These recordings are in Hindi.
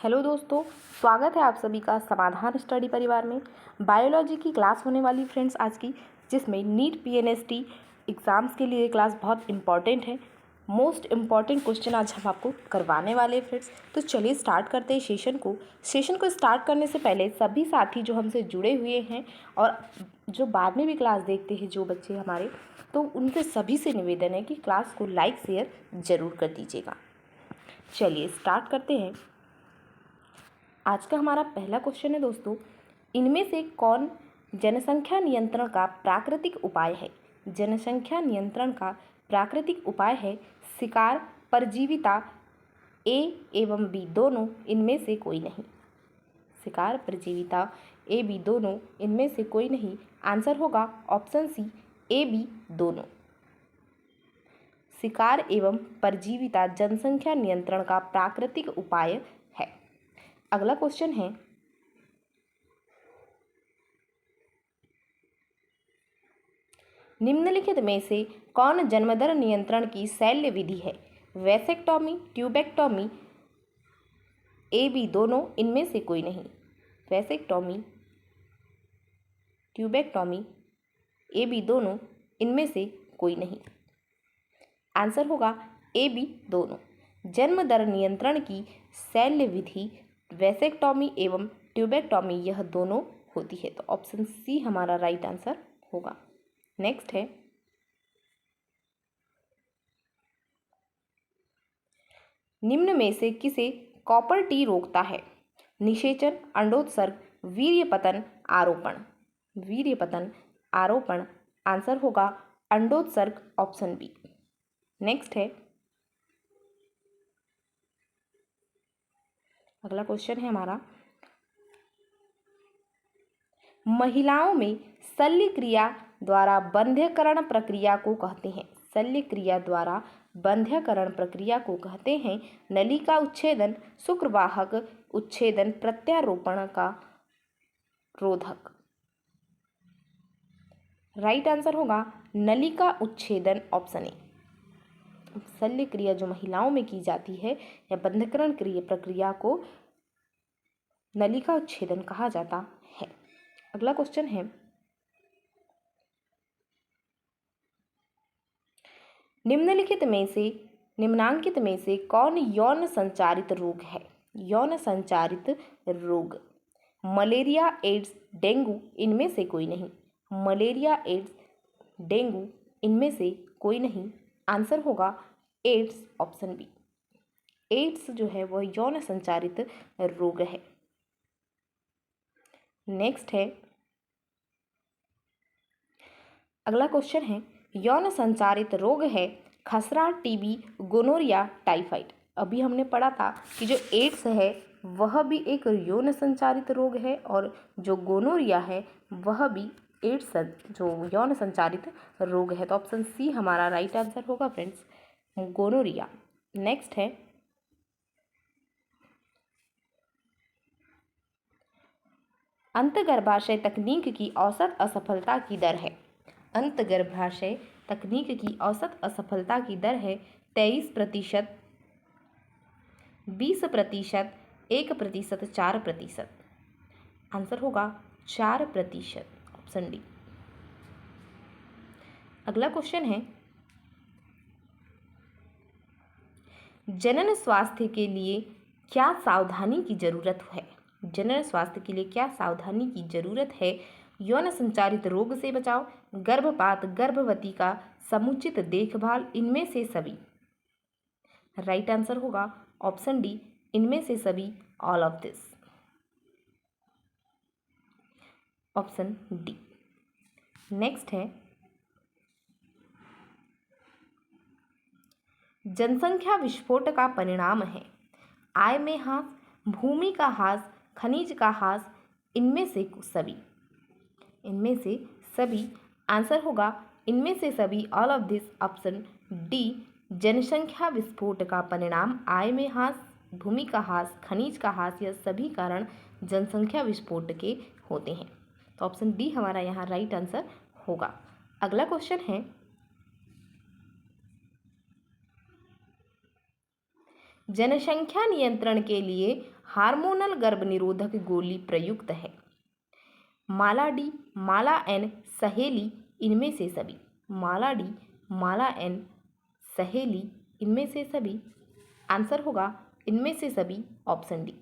हेलो दोस्तों, स्वागत है आप सभी का समाधान स्टडी परिवार में। बायोलॉजी की क्लास होने वाली फ्रेंड्स आज की, जिसमें नीट पीएनएसटी एग्ज़ाम्स के लिए क्लास बहुत इंपॉर्टेंट है। मोस्ट इम्पॉर्टेंट क्वेश्चन आज हम आपको करवाने वाले हैं फ्रेंड्स। तो चलिए स्टार्ट करते हैं सेशन को स्टार्ट करने से पहले सभी साथी जो हमसे जुड़े हुए हैं और जो बाद में भी क्लास देखते हैं जो बच्चे हमारे, तो उनसे सभी से निवेदन है कि क्लास को लाइक शेयर ज़रूर कर दीजिएगा। चलिए स्टार्ट करते हैं। आज का हमारा पहला क्वेश्चन है दोस्तों, इनमें से कौन जनसंख्या नियंत्रण का प्राकृतिक उपाय है? जनसंख्या नियंत्रण का प्राकृतिक उपाय है शिकार, परजीविता, ए एवं बी दोनों, इनमें से कोई नहीं। शिकार, परजीविता, ए बी दोनों, इनमें से कोई नहीं। आंसर होगा ऑप्शन सी, ए बी दोनों। शिकार एवं परजीविता जनसंख्या नियंत्रण का प्राकृतिक उपाय है। अगला क्वेश्चन है, निम्नलिखित में से कौन जन्मदर नियंत्रण की शल्य विधि है? वैसेक्टोमी, ट्यूबेक्टोमी, ए बी दोनों, इनमें से कोई नहीं। वैसेक्टोमी, ट्यूबेक्टोमी, ए बी दोनों, इनमें से कोई नहीं। आंसर होगा ए बी दोनों। जन्मदर नियंत्रण की शल्य विधि वैसेक्टोमी एवं ट्यूबेक्टोमी यह दोनों होती है। तो ऑप्शन सी हमारा राइट आंसर होगा। नेक्स्ट है, निम्न में से किसे कॉपर टी रोकता है? निषेचन, अंडोत्सर्ग, वीर्यपतन, आरोपण। वीर्यपतन, आरोपण। आंसर होगा अंडोत्सर्ग, ऑप्शन बी। नेक्स्ट है, अगला क्वेश्चन है हमारा, महिलाओं में शल्य क्रिया द्वारा बंध्यकरण प्रक्रिया को कहते हैं? शल्य क्रिया द्वारा बंध्यकरण प्रक्रिया को कहते हैं नलिका उच्छेदन, शुक्रवाहक उच्छेदन, प्रत्यारोपण का रोधक। राइट आंसर होगा नलिका उच्छेदन, ऑप्शन ए। शल्य क्रिया जो महिलाओं में की जाती है या बंध्यकरण प्रक्रिया को नलिका उच्छेदन कहा जाता है। अगला क्वेश्चन है, निम्नांकित में से कौन यौन संचारित रोग है? यौन संचारित रोग, मलेरिया, एड्स, डेंगू, इनमें से कोई नहीं। मलेरिया, एड्स, डेंगू, इनमें से कोई नहीं। आंसर होगा एड्स, ऑप्शन बी। एड्स जो है वह यौन संचारित रोग है। नेक्स्ट है, अगला क्वेश्चन है, यौन संचारित रोग है खसरा, टीबी, गोनोरिया, टाइफाइड। अभी हमने पढ़ा था कि जो एड्स है वह भी एक यौन संचारित रोग है और जो गोनोरिया है वह भी एड्स जो यौन संचारित रोग है। तो ऑप्शन सी हमारा राइट आंसर होगा फ्रेंड्स, गोनोरिया। नेक्स्ट है, अंतर्गर्भाशय तकनीक की औसत असफलता की दर है? अंतर्गर्भाशय तकनीक की औसत असफलता की दर है 23%, 20%, 1%, 4%। आंसर होगा 4%, ऑप्शन डी। अगला क्वेश्चन है, जनन स्वास्थ्य के लिए क्या सावधानी की जरूरत है? जनन स्वास्थ्य के लिए क्या सावधानी की जरूरत है? यौन संचारित रोग से बचाव, गर्भपात, गर्भवती का समुचित देखभाल, इनमें से सभी। राइट आंसर होगा ऑप्शन डी, इनमें से सभी, all of this, option D. Next है, जनसंख्या विस्फोट का परिणाम है आय में ह्रास, भूमि का ह्रास, खनिज का ह्रास, इनमें से सभी। इनमें से सभी। आंसर होगा इनमें से सभी, all of this, option D. जनसंख्या विस्फोट का परिणाम आय में ह्रास, भूमि का ह्रास, खनिज का ह्रास, यह सभी कारण जनसंख्या विस्फोट के होते हैं। तो ऑप्शन डी हमारा यहाँ राइट आंसर होगा। अगला क्वेश्चन है, जनसंख्या नियंत्रण के लिए हार्मोनल गर्भनिरोधक गोली प्रयुक्त है? माला डी, माला एन, सहेली, इनमें से सभी। माला डी, माला एन, सहेली, इनमें से सभी। आंसर होगा इनमें से सभी, ऑप्शन डी।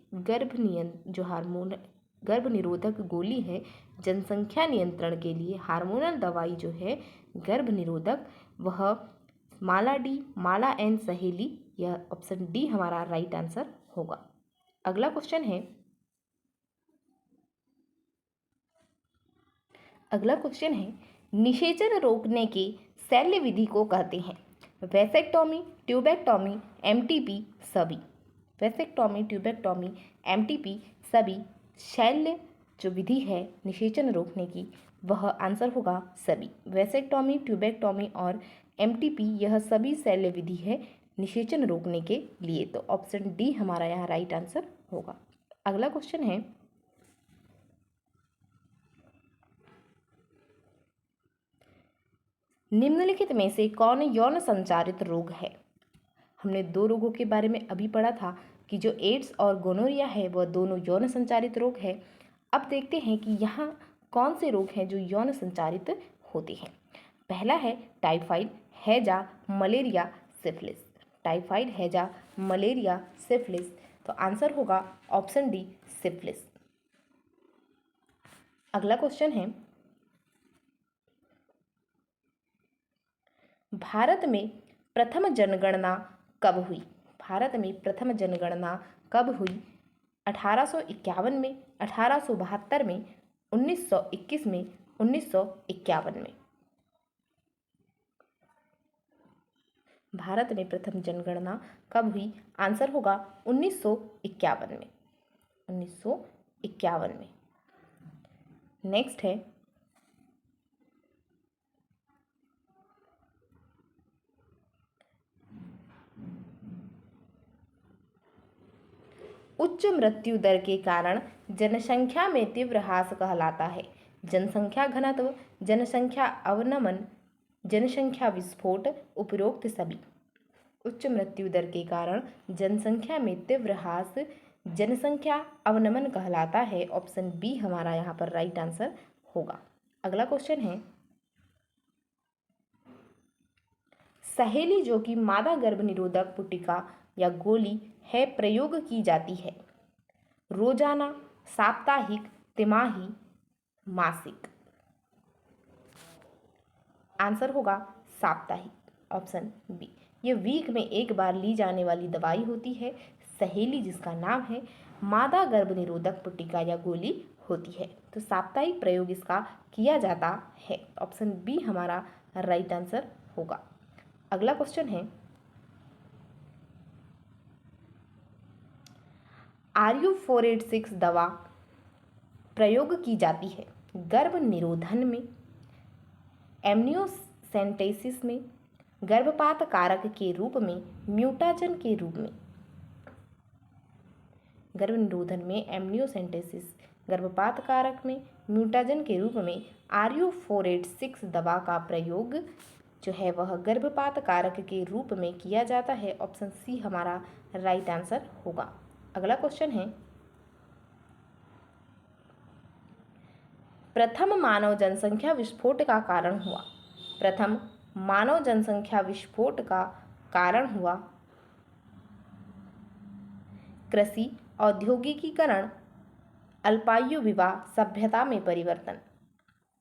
जो हार्मोन गर्भ निरोधक गोली है जनसंख्या नियंत्रण के लिए, हार्मोनल दवाई जो है गर्भ निरोधक, वह माला डी, माला एन, सहेली, यह ऑप्शन डी हमारा राइट आंसर होगा। अगला क्वेश्चन है निषेचन रोकने के शल्य विधि को कहते हैं? वैसेक्टोमी, ट्यूबेक्टोमी, एमटीपी, सभी। वैसेक्टोमी, ट्यूबेक्टोमी, एमटीपी, सभी शल्य जो विधि है निषेचन रोकने की, वह आंसर होगा सभी। वैसेक्टोमी, ट्यूबेक्टोमी और एमटीपी, यह सभी शल्य विधि है निषेचन रोकने के लिए, तो ऑप्शन डी हमारा यहाँ राइट आंसर होगा। अगला क्वेश्चन है निम्नलिखित में से कौन यौन संचारित रोग है? हमने दो रोगों के बारे में अभी पढ़ा था कि जो एड्स और गोनोरिया है वह दोनों यौन संचारित रोग है। अब देखते हैं कि यहाँ कौन से रोग हैं जो यौन संचारित होते हैं। पहला है टाइफाइड, हैजा, मलेरिया, सिफिलिस। टाइफाइड, हैजा, मलेरिया, सिफिलिस, तो आंसर होगा ऑप्शन डी, सिफिलिस। अगला क्वेश्चन है भारत में प्रथम जनगणना कब हुई? भारत में प्रथम जनगणना कब हुई? 1851 में, 1872 में, 1921 में, 1951 में। भारत में प्रथम जनगणना कब हुई? आंसर होगा 1951 में। 1951 में। नेक्स्ट है उच्च मृत्यु दर के कारण जनसंख्या में तीव्र ह्रास कहलाता है? जनसंख्या घनत्व, जनसंख्या अवनमन, जनसंख्या विस्फोट, उपरोक्त सभी। उच्च मृत्यु दर के कारण जनसंख्या में तीव्र ह्रास जनसंख्या अवनमन कहलाता है, ऑप्शन बी हमारा यहाँ पर राइट आंसर होगा। अगला क्वेश्चन है सहेली जो कि मादा गर्भ निरोधक पुटिका या गोली है प्रयोग की जाती है? रोजाना, साप्ताहिक, तिमाही, मासिक। आंसर होगा साप्ताहिक, ऑप्शन बी। ये वीक में एक बार ली जाने वाली दवाई होती है, सहेली जिसका नाम है, मादा गर्भ निरोधक पुटिका या गोली होती है, तो साप्ताहिक प्रयोग इसका किया जाता है, ऑप्शन बी हमारा राइट आंसर होगा। अगला क्वेश्चन है RU486 दवा प्रयोग की जाती है गर्भ निरोधन में, एमनियोसेंटेसिस में, गर्भपात कारक के रूप में, म्यूटाजन के रूप में। गर्भ निरोधन में, एमनियोसेंटेसिस, गर्भपात कारक में, म्यूटाजन के रूप में RU486 दवा का प्रयोग जो है वह गर्भपात कारक के रूप में किया जाता है, ऑप्शन सी हमारा राइट आंसर होगा। अगला क्वेश्चन है प्रथम मानव जनसंख्या विस्फोट का कारण हुआ? प्रथम मानव जनसंख्या विस्फोट का कारण हुआ कृषि, औद्योगिकीकरण, अल्पायु विवाह, सभ्यता में परिवर्तन।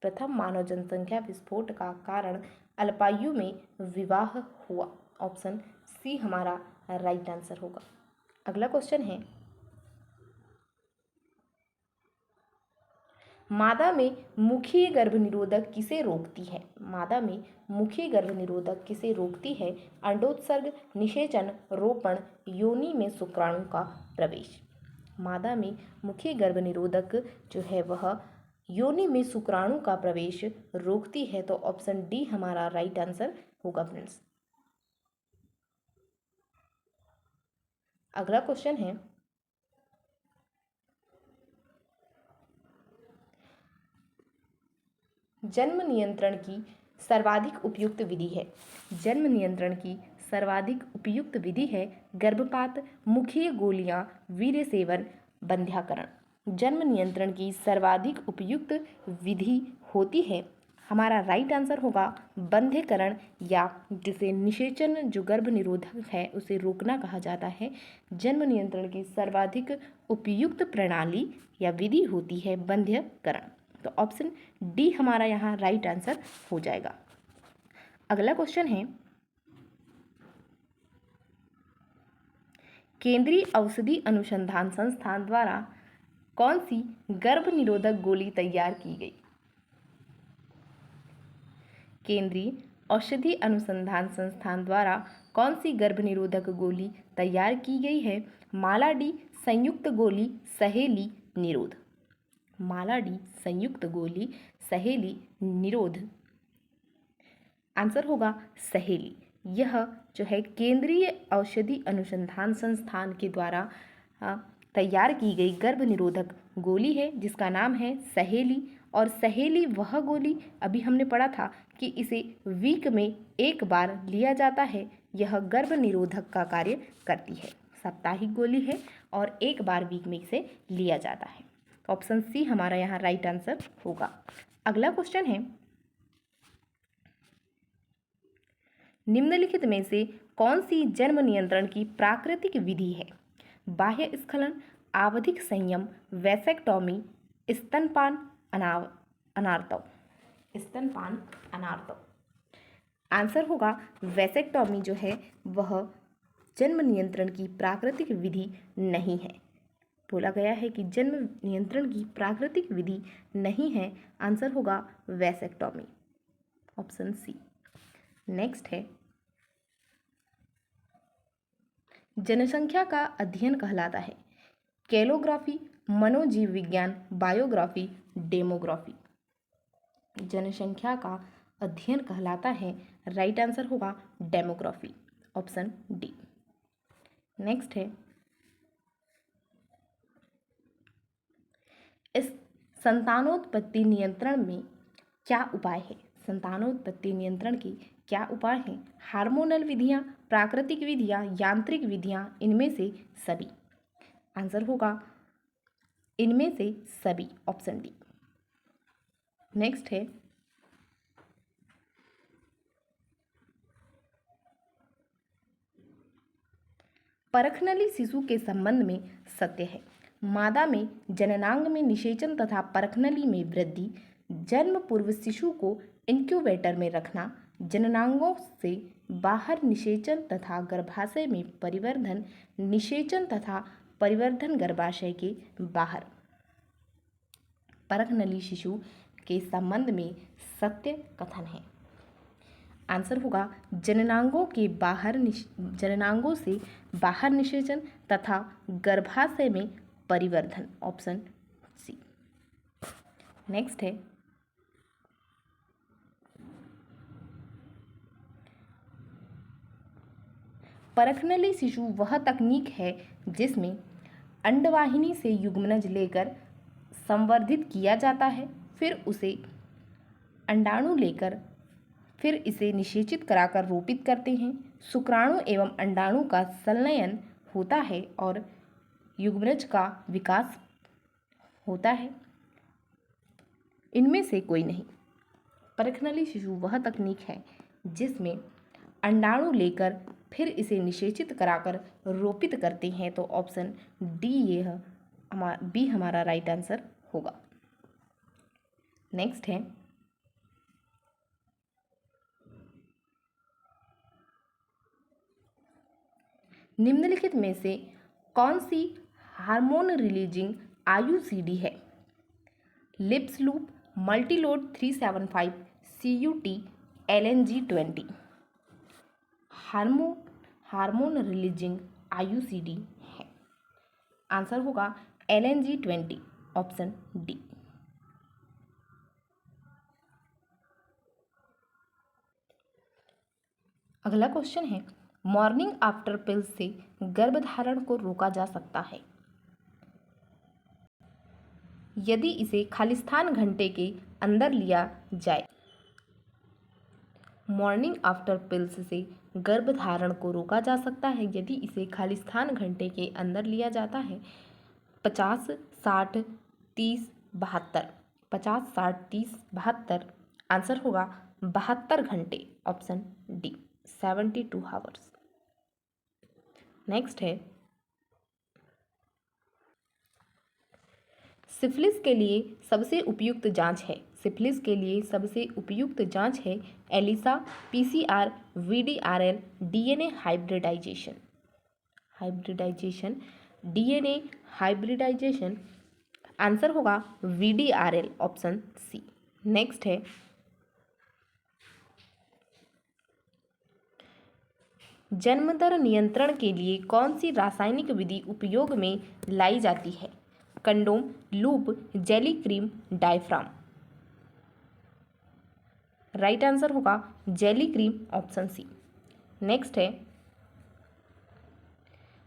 प्रथम मानव जनसंख्या विस्फोट का कारण अल्पायु में विवाह हुआ, ऑप्शन सी हमारा राइट आंसर होगा। अगला क्वेश्चन है मादा में मुखीय गर्भनिरोधक किसे रोकती है? मादा में मुखीय गर्भनिरोधक किसे रोकती है? अंडोत्सर्ग, निषेचन, रोपण, योनि में शुक्राणु का प्रवेश। मादा में मुखीय गर्भनिरोधक जो है वह योनि में शुक्राणु का प्रवेश रोकती है, तो ऑप्शन डी हमारा राइट आंसर होगा फ्रेंड्स। अगला क्वेश्चन है जन्म नियंत्रण की सर्वाधिक उपयुक्त विधि है? जन्म नियंत्रण की सर्वाधिक उपयुक्त विधि है गर्भपात, मुखीय गोलियां, वीर्य सेवन, बंध्याकरण जन्म नियंत्रण की सर्वाधिक उपयुक्त विधि होती है? हमारा राइट आंसर होगा बंध्यकरण, या जिसे निषेचन जो गर्भ निरोधक है उसे रोकना कहा जाता है। जन्म नियंत्रण की सर्वाधिक उपयुक्त प्रणाली या विधि होती है बंध्यकरण। तो ऑप्शन डी हमारा यहाँ राइट आंसर हो जाएगा। अगला क्वेश्चन है, केंद्रीय औषधि अनुसंधान संस्थान द्वारा कौन सी गर्भ निरोधक गोली तैयार की गई? केंद्रीय औषधि अनुसंधान संस्थान द्वारा कौन सी गर्भ निरोधक गोली तैयार की गई है? मालाडी संयुक्त गोली सहेली निरोध। मालाडी संयुक्त गोली सहेली निरोध। आंसर होगा सहेली। यह जो है केंद्रीय औषधि अनुसंधान संस्थान के द्वारा तैयार की गई गर्भ निरोधक गोली है जिसका नाम है सहेली। और सहेली वह गोली, अभी हमने पढ़ा था कि इसे वीक में एक बार लिया जाता है। यह गर्भ निरोधक का कार्य करती है, साप्ताहिक गोली है और एक बार वीक में इसे लिया जाता है। ऑप्शन सी हमारा यहाँ राइट आंसर होगा। अगला क्वेश्चन है, निम्नलिखित में से कौन सी जन्म नियंत्रण की प्राकृतिक विधि है? बाह्य स्खलन, आवधिक संयम, वैसेक्टोमी, स्तनपान अनार्तव। स्तनपान अनार्तव। आंसर होगा वैसेक्टोमी जो है वह जन्म नियंत्रण की प्राकृतिक विधि नहीं है। बोला गया है कि जन्म नियंत्रण की प्राकृतिक विधि नहीं है। आंसर होगा वैसेक्टोमी, ऑप्शन सी। नेक्स्ट है, जनसंख्या का अध्ययन कहलाता है? कैलोग्राफी, मनोजीव विज्ञान, बायोग्राफी, डेमोग्राफी। जनसंख्या का अध्ययन कहलाता है, राइट आंसर होगा डेमोग्राफी, ऑप्शन डी। नेक्स्ट है, इस संतानोत्पत्ति नियंत्रण में क्या उपाय है? संतानोत्पत्ति नियंत्रण की क्या उपाय हैं? हार्मोनल विधियां, प्राकृतिक विधियां, यांत्रिक विधियां, इनमें से सभी। आंसर होगा इनमें से सभी, ऑप्शन डी। नेक्स्ट है, परखनली शिशु के संबंध में सत्य है? मादा में जननांग में निषेचन तथा परखनली में वृद्धि, जन्म पूर्व शिशु को इंक्यूबेटर में रखना, जननांगों से बाहर निषेचन तथा गर्भाशय में परिवर्धन, निषेचन तथा परिवर्धन गर्भाशय के बाहर। परखनली शिशु के संबंध में सत्य कथन है। आंसर होगा जननांगों से बाहर निषेचन तथा गर्भाशय में परिवर्धन, ऑप्शन सी। नेक्स्ट है, परखनली शिशु वह तकनीक है जिसमें अंडवाहिनी से युग्मनज लेकर संवर्धित किया जाता है, फिर उसे अंडाणु लेकर फिर इसे निषेचित कराकर रोपित करते हैं। शुक्राणु एवं अंडाणु का संलयन होता है और युग्मनज का विकास होता है। इनमें से कोई नहीं। परखनली शिशु वह तकनीक है जिसमें अंडाणु लेकर फिर इसे निषेचित कराकर रोपित करते हैं। तो ऑप्शन डी बी हमारा राइट आंसर होगा। नेक्स्ट है, निम्नलिखित में से कौन सी हार्मोन रिलीजिंग IUCD है? Lips loop, Multiload 375, CUT, LNG20। Hormone releasing IUCD है। आंसर होगा LNG20, ऑप्शन डी। अगला क्वेश्चन है, मॉर्निंग आफ्टर पिल्स से गर्भधारण को रोका जा सकता है यदि इसे खालिस्तान घंटे के अंदर लिया जाए। मॉर्निंग आफ्टर पिल्स से गर्भधारण को रोका जा सकता है यदि इसे खालिस्तान घंटे के अंदर लिया जाता है। 50, 60, 30, 72। 50, 60, 30, 72। आंसर होगा 72 घंटे, ऑप्शन डी 72 आवर्स। नेक्स्ट है सिफिलिस के लिए सबसे उपयुक्त जांच है। सिफिलिस के लिए सबसे उपयुक्त जांच है ELISA, PCR, VDRL, DNA hybridisation. DNA hybridisation. Answer होगा वीडीआरएल, ऑप्शन सी। नेक्स्ट है जन्मदर नियंत्रण के लिए कौन सी रासायनिक विधि उपयोग में लाई जाती है? Condom, loop, jelly cream, diaphragm. Right answer होगा jelly cream, option C. Next है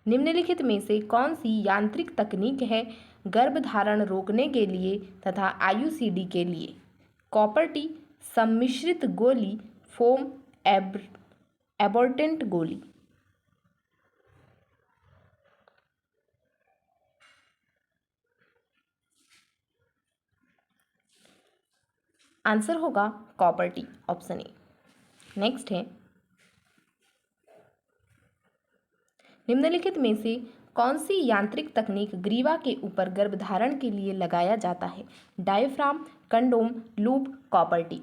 निम्नलिखित में से कौन सी यांत्रिक तकनीक है गर्भधारण रोकने के लिए तथा आईयूसीडी के लिए? कॉपर टी, सम्मिश्रित गोली, फोम, एबॉर्टेंट गोली। आंसर होगा copper T, option A. Next है निम्नलिखित में से कौन सी यांत्रिक तकनीक ग्रीवा के ऊपर गर्भधारण के लिए लगाया जाता है? Diaphragm, condom, loop, copper T.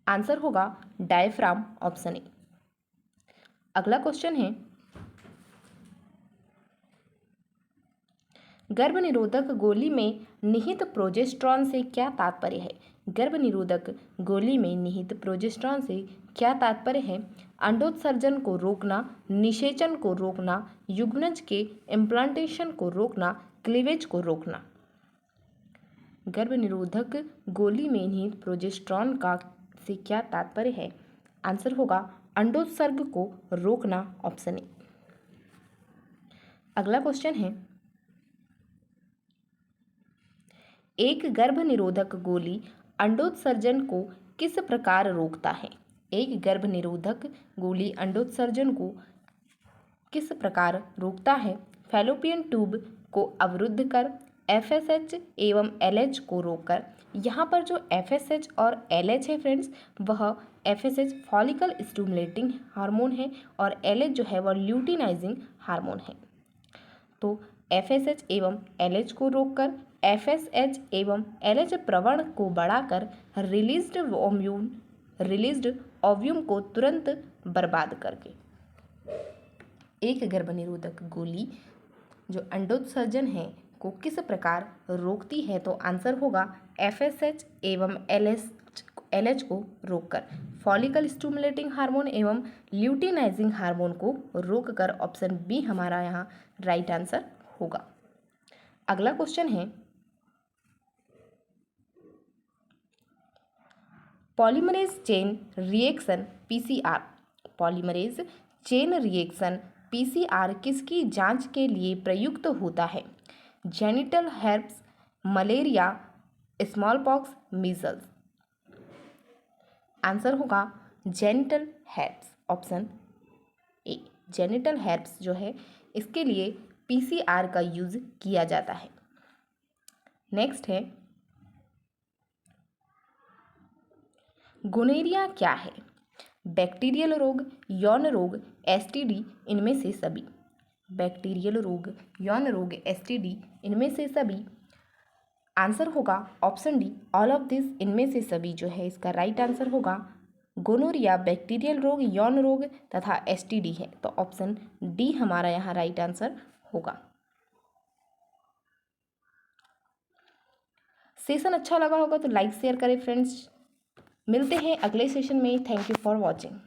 Answer होगा डायफ्राम, ऑप्शन ए। अगला क्वेश्चन है गर्भनिरोधक गोली में निहित प्रोजेस्टेरॉन से क्या तात्पर्य है? गर्भनिरोधक गोली में निहित प्रोजेस्टेरॉन से क्या तात्पर्य है? अंडोत्सर्जन को रोकना, निषेचन को रोकना, युग्मनज के इम्प्लांटेशन को रोकना, क्लीवेज को रोकना। गर्भनिरोधक गोली में निहित प्रोजेस्टेरॉन का से क्या तात्पर्य है? आंसर होगा अंडोत्सर्ग को रोकना, ऑप्शन ए। अगला क्वेश्चन है एक गर्भनिरोधक गोली अंडोत्सर्जन को किस प्रकार रोकता है? एक गर्भनिरोधक गोली अंडोत्सर्जन को किस प्रकार रोकता है? फैलोपियन ट्यूब को अवरुद्ध कर, एफएसएच एवं एलएच को रोककर। यहाँ पर जो एफएसएच और एलएच है फ्रेंड्स, वह एफएसएच फॉलिकल स्टिमुलेटिंग हार्मोन है और एलएच जो है वह ल्यूटिनाइजिंग हार्मोन है। तो एफएसएच एवं एलएच को रोककर एफएसएच एवं एलएच प्रवण को बढ़ाकर रिलीज्ड ओव्यूम को तुरंत बर्बाद करके। एक गर्भनिरोधक गोली जो अंडोत्सर्जन है को किस प्रकार रोकती है? तो आंसर होगा एफएसएच एवं एलएच को रोककर, फॉलिकल स्टिमुलेटिंग हार्मोन एवं ल्यूटिनाइजिंग हार्मोन को रोककर। ऑप्शन बी हमारा यहाँ राइट आंसर होगा। अगला क्वेश्चन है polymerase chain reaction PCR. Polymerase chain reaction PCR किसकी जांच के लिए प्रयुक्त होता है? Genital herpes, malaria, smallpox, measles. Answer होगा genital herpes, option A. Genital herpes जो है इसके लिए पीसीआर का यूज किया जाता है। नेक्स्ट है गोनेरिया क्या है? बैक्टीरियल रोग, यौन रोग, एसटीडी, इनमें से सभी। बैक्टीरियल रोग, यौन रोग, एसटीडी, इनमें से सभी। आंसर होगा option D all of this, इनमें से सभी जो है इसका राइट आंसर होगा। गोनोरिया बैक्टीरियल रोग, यौन रोग तथा एसटीडी है, तो ऑप्शन डी हमारा यहाँ राइट आंसर होगा। सेशन अच्छा लगा होगा तो लाइक शेयर करें फ्रेंड्स। मिलते हैं अगले सेशन में। Thank you for watching.